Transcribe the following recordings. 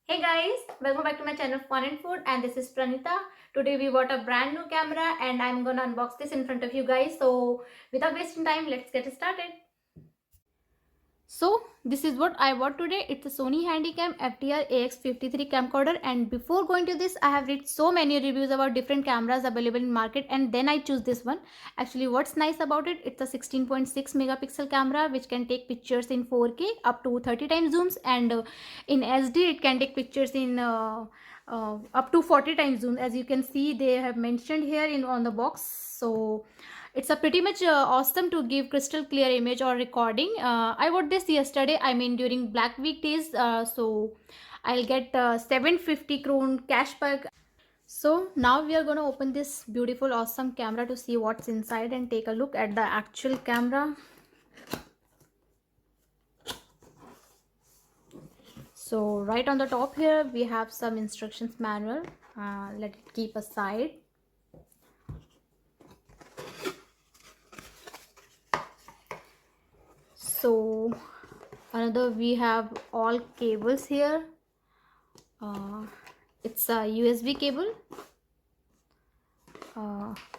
Hey guys, welcome back to my channel Fun and Food, and this is Pranita. Today we bought a brand new camera and I'm gonna unbox this in front of you guys. So without wasting time, let's get started. So this is what I bought today. It's a Sony Handycam FDR AX53 camcorder, and before going to this I have read so many reviews about different cameras available in market and then I choose this one. Actually, what's nice about it, it's a 16.6 megapixel camera which can take pictures in 4K up to 30 times zooms, and in SD it can take pictures in up to 40 times zoom, as you can see they have mentioned here in on the box. So it's a pretty much awesome to give crystal clear image or recording. I bought this yesterday, I mean during Black Week days, so I'll get 750 krone cashback. So now we are going to open this beautiful awesome camera to see what's inside and take a look at the actual camera. So right on the top here we have some instructions manual. Let it keep aside. So another, we have all cables here. It's a USB cable.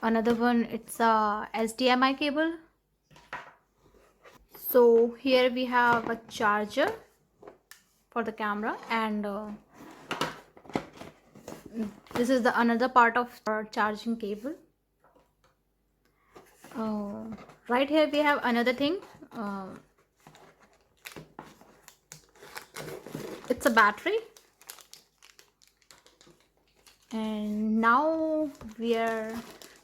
Another one, it's a HDMI cable. So here we have a charger for the camera, and this is the another part of our charging cable. Right here we have another thing. It's a battery. And now we are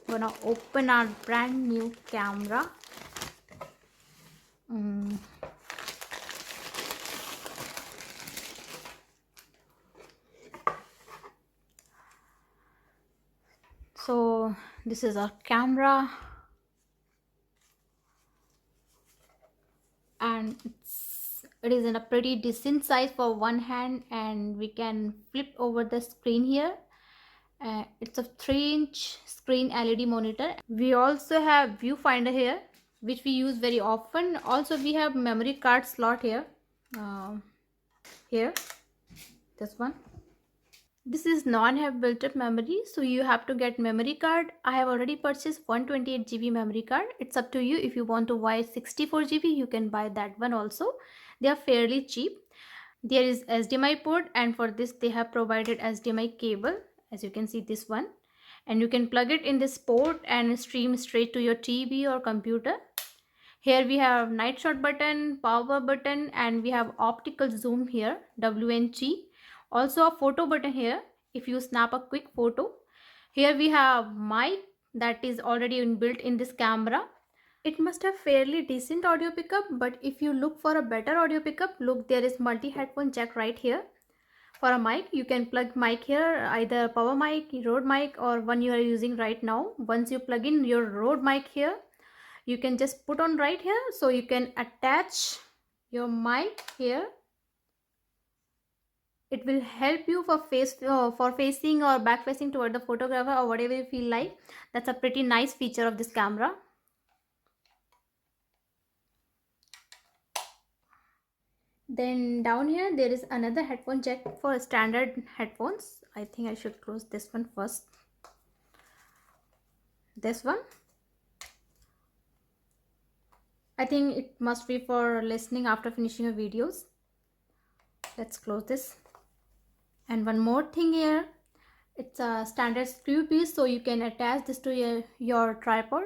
gonna open our brand new camera. So this is our camera, and it is in a pretty decent size for one hand, and we can flip over the screen here. It's a 3-inch screen LED monitor. We also have viewfinder here which we use very often. Also we have memory card slot here. Here, this one. This is non-have built-up memory, so you have to get memory card. I have already purchased 128 GB memory card. It's up to you. If you want to buy 64 GB, you can buy that one also. They are fairly cheap. There is HDMI port, and for this they have provided HDMI cable, as you can see this one, and you can plug it in this port and stream straight to your TV or computer. Here we have night shot button, power button, and we have optical zoom here, WNG. Also a photo button here if you snap a quick photo. Here we have mic that is already inbuilt in this camera. It must have fairly decent audio pickup, but if you look for a better audio pickup, look, there is multi headphone jack right here. For a mic, you can plug mic here, either power mic, Rode mic, or one you are using right now. Once you plug in your Rode mic here, you can just put on right here, so you can attach your mic here. It will help you for facing or back facing toward the photographer or whatever you feel like. That's a pretty nice feature of this camera. Then down here there is another headphone jack for standard headphones. I think I should close this one first. This one, I think it must be for listening after finishing your videos. Let's close this. And one more thing here, it's a standard screw piece, so you can attach this to your tripod.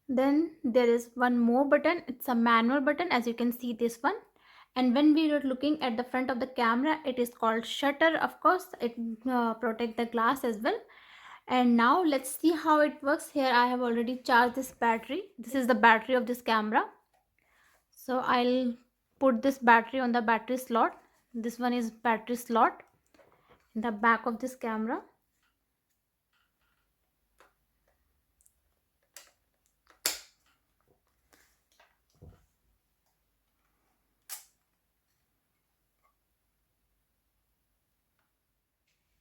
Then there is one more button. It's a manual button, as you can see this one. And when we are looking at the front of the camera, it is called shutter. Of course, it protects the glass as well. And now let's see how it works. Here I have already charged this battery. This is the battery of this camera. So I'll put this battery on the battery slot. This one is battery slot in the back of this camera.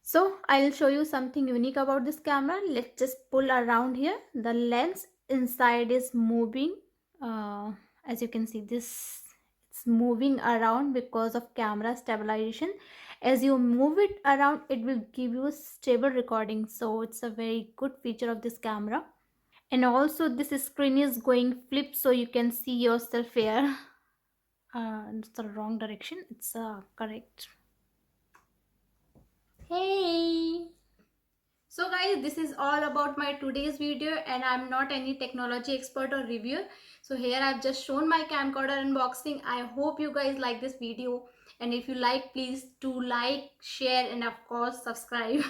So I'll show you something unique about this camera. Let's just pull around here. The lens inside is moving. As you can see, this, it's it's moving around because of camera stabilization. As you move it around, it will give you a stable recording, so it's a very good feature of this camera. And also this screen is going flip, so you can see yourself here. It's the wrong direction, it's correct. Hey, so guys, this is all about my today's video, and I'm not any technology expert or reviewer. So here I've just shown my camcorder unboxing. I hope you guys like this video, and if you like, please do like, share, and of course subscribe.